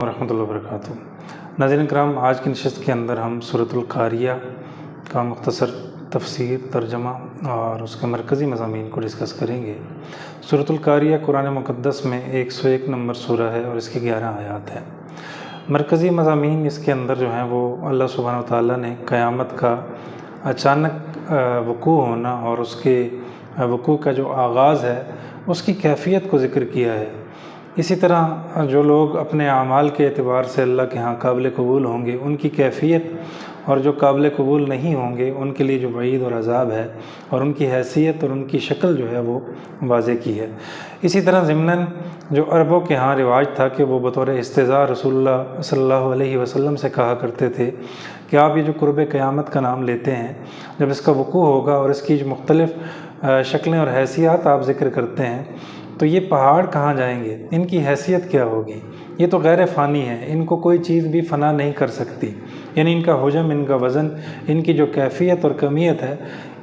ورحمۃ اللہ وبرکاتہ۔ ناظرین کرام، آج کی نشست کے اندر ہم سورۃ القاریہ کا مختصر تفسیر، ترجمہ اور اس کے مرکزی مضامین کو ڈسکس کریں گے۔ سورۃ القاریہ قرآن مقدس میں 101 نمبر سورہ ہے اور اس کی 11 آیات ہیں۔ مرکزی مضامین اس کے اندر جو ہیں وہ اللہ سبحانہ و تعالیٰ نے قیامت کا اچانک وقوع ہونا اور اس کے وقوع کا جو آغاز ہے اس کی کیفیت کو ذکر کیا ہے۔ اسی طرح جو لوگ اپنے اعمال کے اعتبار سے اللہ کے ہاں قابل قبول ہوں گے ان کی کیفیت، اور جو قابل قبول نہیں ہوں گے ان کے لیے جو وعید اور عذاب ہے اور ان کی حیثیت اور ان کی شکل جو ہے وہ واضح کی ہے۔ اسی طرح ضمناً جو عربوں کے ہاں رواج تھا کہ وہ بطور استہزاء رسول اللہ صلی اللہ علیہ وسلم سے کہا کرتے تھے کہ آپ یہ جو قرب قیامت کا نام لیتے ہیں، جب اس کا وقوع ہوگا اور اس کی جو مختلف شکلیں اور حیثیات آپ ذکر کرتے ہیں تو یہ پہاڑ کہاں جائیں گے، ان کی حیثیت کیا ہوگی؟ یہ تو غیر فانی ہے، ان کو کوئی چیز بھی فنا نہیں کر سکتی، یعنی ان کا حجم، ان کا وزن، ان کی جو کیفیت اور کمیت ہے،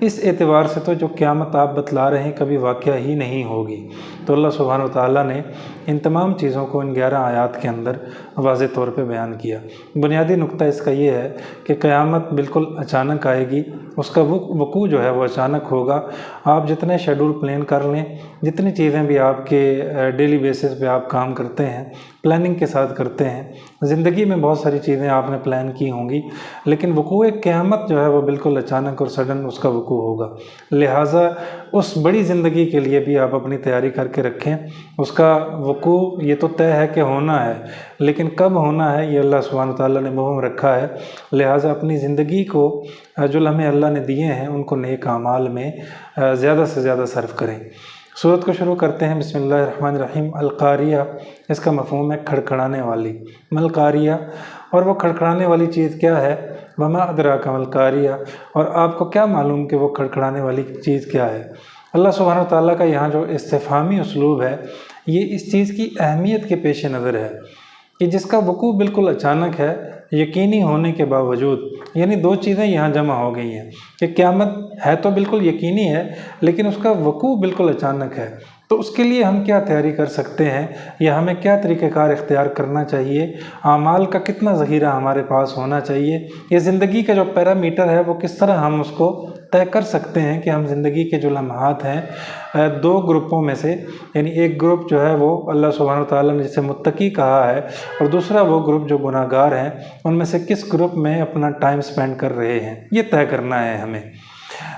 اس اعتبار سے تو جو قیامت آپ بتلا رہے ہیں کبھی واقعہ ہی نہیں ہوگی۔ تو اللہ سبحانہ و تعالیٰ نے ان تمام چیزوں کو ان 11 آیات کے اندر واضح طور پہ بیان کیا۔ بنیادی نقطہ اس کا یہ ہے کہ قیامت بالکل اچانک آئے گی، اس کا وقوع جو ہے وہ اچانک ہوگا۔ آپ جتنے شیڈول پلان کر لیں، جتنی چیزیں بھی آپ کے ڈیلی بیسس پہ آپ کام کرتے ہیں، پلاننگ کے ساتھ کرتے ہیں، زندگی میں بہت ساری چیزیں آپ نے پلان کی ہوں گی، لیکن وقوع قیامت جو ہے وہ بالکل اچانک اور سڈن اس کا وقوع ہوگا۔ لہٰذا اس بڑی زندگی کے لیے بھی آپ اپنی تیاری کر کے رکھیں۔ اس کا وقوع یہ تو طے ہے کہ ہونا ہے، لیکن کب ہونا ہے یہ اللہ سبحانہ تعالیٰ نے مبہم رکھا ہے۔ لہٰذا اپنی زندگی کو جو لمحے اللہ نے دیے ہیں ان کو نیک اعمال میں زیادہ سے زیادہ صرف کریں۔ سورت کو شروع کرتے ہیں، بسم اللہ الرحمن الرحیم۔ القاریہ، اس کا مفہوم ہے کھڑکھڑانے والی۔ ملقاریہ، اور وہ کھڑکھڑانے والی چیز کیا ہے؟ وما ادراک ملقاریہ، اور آپ کو کیا معلوم کہ وہ کھڑکھڑانے والی چیز کیا ہے؟ اللہ سبحانہ تعالیٰ کا یہاں جو استفہامی اسلوب ہے یہ اس چیز کی اہمیت کے پیش نظر ہے کہ جس کا وقوع بالکل اچانک ہے، یقینی ہونے کے باوجود، یعنی دو چیزیں یہاں جمع ہو گئی ہیں کہ قیامت ہے تو بالکل یقینی ہے لیکن اس کا وقوع بالکل اچانک ہے۔ تو اس کے لیے ہم کیا تیاری کر سکتے ہیں یا ہمیں کیا طریقہ کار اختیار کرنا چاہیے؟ اعمال کا کتنا ذخیرہ ہمارے پاس ہونا چاہیے؟ یہ زندگی کا جو پیرامیٹر ہے وہ کس طرح ہم اس کو طے کر سکتے ہیں کہ ہم زندگی کے جو لمحات ہیں دو گروپوں میں سے، یعنی ایک گروپ جو ہے وہ اللہ سبحانہ وتعالیٰ نے جسے متقی کہا ہے اور دوسرا وہ گروپ جو گناہ گار ہیں، ان میں سے کس گروپ میں اپنا ٹائم سپینڈ کر رہے ہیں، یہ طے کرنا ہے ہمیں۔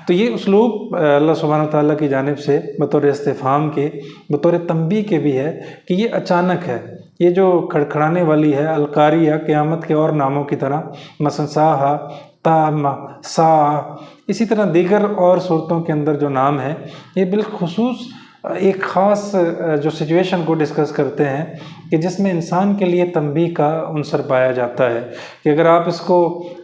تو یہ اسلوب اللہ سبحانہ وتعالیٰ کی جانب سے بطور استفہام کے، بطور تنبیہ کے بھی ہے کہ یہ اچانک ہے۔ یہ جو کھڑکھڑانے والی ہے القاریہ، قیامت کے اور ناموں کی طرح مثلا ساہا، تامہ، ساعہ، اسی طرح دیگر اور صورتوں کے اندر جو نام ہیں یہ بالخصوص ایک خاص جو سچویشن کو ڈسکس کرتے ہیں کہ جس میں انسان کے لیے تنبیہ کا عنصر پایا جاتا ہے کہ اگر آپ اس کو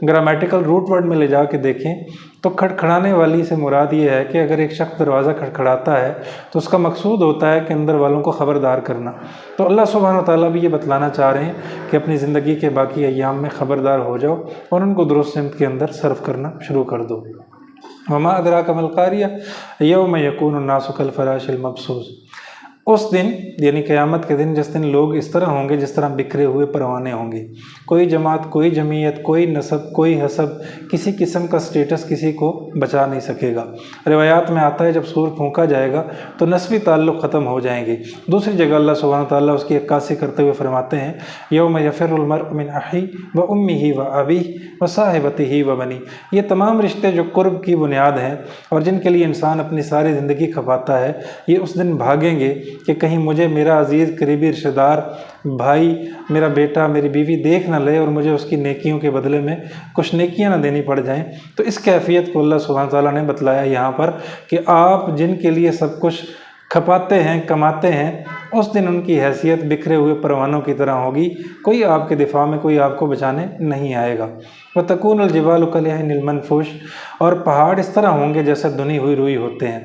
گرامیٹیکل روٹ ورڈ میں لے جا کے دیکھیں تو کھڑکھڑانے والی سے مراد یہ ہے کہ اگر ایک شخص دروازہ کھڑکھڑاتا ہے تو اس کا مقصود ہوتا ہے کہ اندر والوں کو خبردار کرنا۔ تو اللہ سبحانہ وتعالیٰ بھی یہ بتلانا چاہ رہے ہیں کہ اپنی زندگی کے باقی ایام میں خبردار ہو جاؤ اور ان کو درست سمت کے اندر صرف کرنا شروع کر دو۔ وما ادراک ملقاریہ یوم یکون الناس کالفراش المبثوث، اس دن یعنی قیامت کے دن جس دن لوگ اس طرح ہوں گے جس طرح بکھرے ہوئے پروانے ہوں گے، کوئی جماعت، کوئی جمعیت، کوئی نسب، کوئی حسب، کسی قسم کا سٹیٹس کسی کو بچا نہیں سکے گا۔ روایات میں آتا ہے جب سور پھونکا جائے گا تو نسبی تعلق ختم ہو جائیں گے۔ دوسری جگہ اللہ سبحانہ تعالیٰ اس کی عکاسی کرتے ہوئے فرماتے ہیں یوم یفر المرء من اخیہ و امہ و ابیہ و صاحبتہ و بنیہ۔ یہ تمام رشتے جو قرب کی بنیاد ہیں اور جن کے لیے انسان اپنی ساری زندگی کھپاتا ہے، یہ اس دن بھاگیں گے کہ کہیں مجھے میرا عزیز قریبی رشتہ دار، بھائی، میرا بیٹا، میری بیوی دیکھ نہ لے اور مجھے اس کی نیکیوں کے بدلے میں کچھ نیکیاں نہ دینی پڑ جائیں۔ تو اس کیفیت کو اللہ سبحانہ تعالیٰ نے بتلایا یہاں پر کہ آپ جن کے لیے سب کچھ کھپاتے ہیں، کماتے ہیں، اس دن ان کی حیثیت بکھرے ہوئے پروانوں کی طرح ہوگی، کوئی آپ کے دفاع میں، کوئی آپ کو بچانے نہیں آئے گا۔ وَتَكُونُ الْجِبَالُ كَالْعِهْنِ الْمَنْفُوشِ، اور پہاڑ اس طرح ہوں گے جیسے دھنی ہوئی روئی ہوتے ہیں۔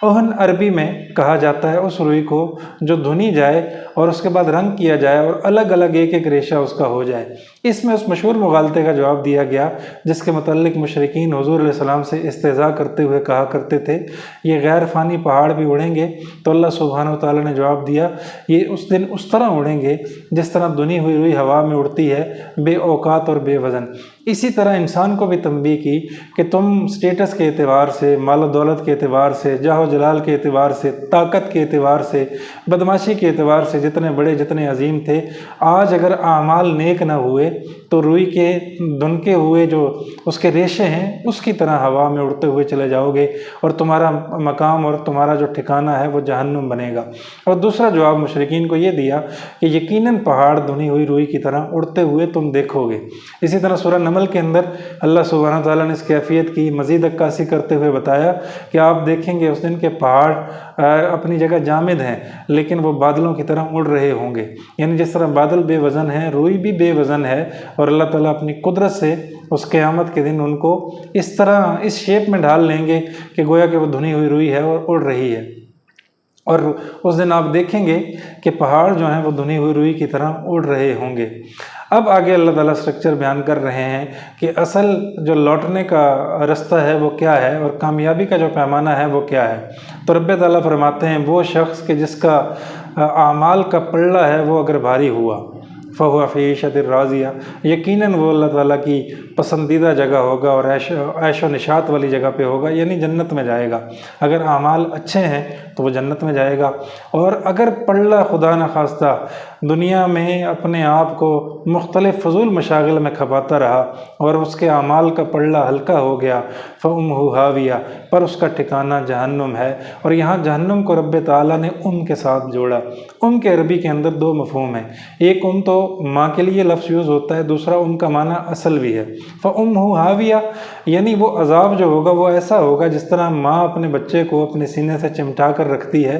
اوہن عربی میں کہا جاتا ہے اس روئی کو جو دھنی جائے اور اس کے بعد رنگ کیا جائے اور الگ الگ ایک ایک ریشہ اس کا ہو جائے۔ اس میں اس مشہور مغالطے کا جواب دیا گیا جس کے متعلق مشرکین حضور علیہ السلام سے استہزاء کرتے ہوئے کہا کرتے تھے یہ غیر فانی پہاڑ بھی اڑیں گے، تو اللہ سبحانہ و تعالیٰ نے جواب دیا یہ اس دن اس طرح اڑیں گے جس طرح دھنی ہوئی روئی ہوا میں اڑتی ہے، بے اوقات اور بے وزن۔ اسی طرح انسان کو بھی تنبیہ کی کہ تم سٹیٹس کے اعتبار سے، مال و دولت کے اعتبار سے، جاہ و جلال کے اعتبار سے، طاقت کے اعتبار سے، بدماشی کے اعتبار سے جتنے بڑے جتنے عظیم تھے، آج اگر اعمال نیک نہ ہوئے تو روئی کے دھنکے ہوئے جو اس کے ریشے ہیں اس کی طرح ہوا میں اڑتے ہوئے چلے جاؤ گے اور تمہارا مقام اور تمہارا جو ٹھکانہ ہے وہ جہنم بنے گا۔ اور دوسرا جواب مشرکین کو یہ دیا کہ یقیناً پہاڑ دھنی ہوئی روئی کی طرح اڑتے ہوئے تم دیکھو گے۔ اسی طرح سورہ نمل کے اندر اللہ سبحانہ تعالیٰ نے اس کیفیت کی مزید عکاسی کرتے ہوئے بتایا کہ آپ دیکھیں گے اس دن کے پہاڑ اپنی جگہ جامد ہیں لیکن وہ بادلوں کی طرح اڑ رہے ہوں گے، یعنی جس طرح بادل بے وزن ہیں روئی بھی بے وزن ہے، اور اللہ تعالیٰ اپنی قدرت سے اس قیامت کے دن ان کو اس طرح اس شیپ میں ڈھال لیں گے کہ گویا کہ وہ دھنی ہوئی روئی ہے اور اڑ رہی ہے۔ اور اس دن آپ دیکھیں گے کہ پہاڑ جو ہیں وہ دھنی ہوئی روئی کی طرح اڑ رہے ہوں گے۔ اب آگے اللہ تعالیٰ سٹرکچر بیان کر رہے ہیں کہ اصل جو لوٹنے کا رستہ ہے وہ کیا ہے اور کامیابی کا جو پیمانہ ہے وہ کیا ہے۔ تو رب تعالیٰ فرماتے ہیں وہ شخص کہ جس کا اعمال کا پلڑا ہے وہ اگر بھاری ہوا فَهُوَ فِي عِيشَةٍ رَاضِيَةٍ، یقیناً وہ اللہ تعالیٰ کی پسندیدہ جگہ ہوگا اور عیش و نشاط والی جگہ پہ ہوگا، یعنی جنت میں جائے گا۔ اگر اعمال اچھے ہیں تو وہ جنت میں جائے گا، اور اگر پلڑا خدا نخواستہ دنیا میں اپنے آپ کو مختلف فضول مشاغل میں کھپاتا رہا اور اس کے اعمال کا پلڑا ہلکا ہو گیا فَأُمُّهُ هَاوِيَةٌ، پر اس کا ٹھکانہ جہنم ہے۔ اور یہاں جہنم کو رب تعالیٰ نے کے ساتھ جوڑا۔ کے عربی کے اندر دو مفہوم ہیں، ایک تو ماں کے لیے لفظ یوز ہوتا ہے، دوسرا کا معنی اصل بھی ہے۔ فَأُمُّهُ هَاوِيَةٌ یعنی وہ عذاب جو ہوگا وہ ایسا ہوگا جس طرح ماں اپنے بچے کو اپنے سینے سے چمٹا کر رکھتی ہے،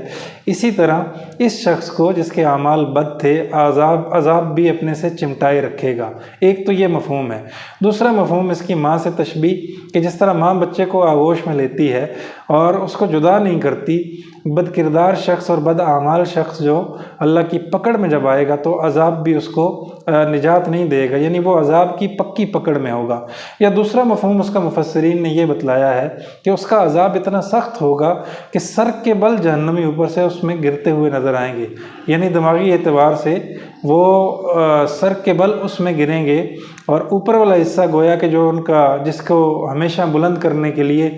اسی طرح اس شخص کو جس کے اعمال بد تھے عذاب بھی اپنے سے چمٹائے رکھے گا۔ ایک تو یہ مفہوم ہے۔ دوسرا مفہوم اس کی ماں سے تشبیہ کہ جس طرح ماں بچے کو آغوش میں لیتی ہے اور اس کو جدا نہیں کرتی، بد کردار شخص اور بد اعمال شخص جو اللہ کی پکڑ میں جب آئے گا تو عذاب بھی اس کو نجات نہیں دے گا، یعنی وہ عذاب کی پکی پکڑ میں ہوگا۔ یا دوسرا مفہوم اس کا مفسرین نے یہ بتلایا ہے کہ اس کا عذاب اتنا سخت ہوگا کہ سر کے بل جہنمی اوپر سے اس میں گرتے ہوئے نظر آئیں گے، یعنی دماغی اعتبار سے وہ سر کے بل اس میں گریں گے، اور اوپر والا حصہ گویا کہ جو ان کا جس کو ہمیشہ بلند کرنے کے لیے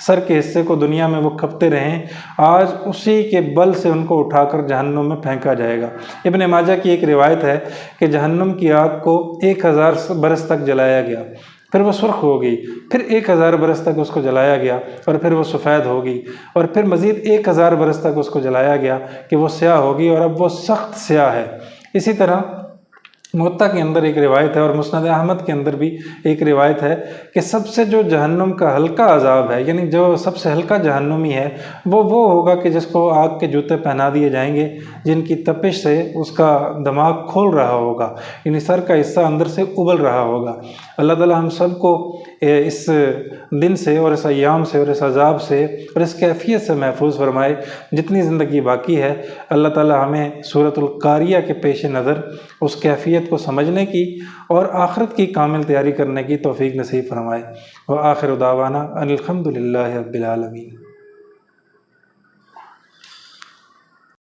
سر کے حصے کو دنیا میں وہ کھپتے رہیں، آج اسی کے بل سے ان کو اٹھا کر جہنم میں پھینکا جائے گا۔ ابن ماجہ کی ایک روایت ہے کہ جہنم کی آگ کو 1000 برس تک جلایا گیا، پھر وہ سرخ ہو گئی، پھر 1000 برس تک اس کو جلایا گیا اور پھر وہ سفید ہو گئی، اور پھر مزید 1000 برس تک اس کو جلایا گیا کہ وہ سیاہ ہوگی اور اب وہ سخت سیاہ ہے۔ اسی طرح موطا کے اندر ایک روایت ہے اور مسند احمد کے اندر بھی ایک روایت ہے کہ سب سے جو جہنم کا ہلکا عذاب ہے، یعنی جو سب سے ہلکا جہنمی ہے وہ ہوگا کہ جس کو آگ کے جوتے پہنا دیے جائیں گے، جن کی تپش سے اس کا دماغ کھول رہا ہوگا، یعنی سر کا حصہ اندر سے ابل رہا ہوگا۔ اللہ تعالیٰ ہم سب کو اس دن سے اور اس ایام سے اور اس عذاب سے اور اس کیفیت سے محفوظ فرمائے۔ جتنی زندگی باقی ہے اللہ تعالیٰ ہمیں سورۃ القاریہ کے پیش نظر اس کیفیت کو سمجھنے کی اور آخرت کی کامل تیاری کرنے کی توفیق نصیب فرمائے۔ وآخر دعوانا ان الحمد للہ رب العالمین۔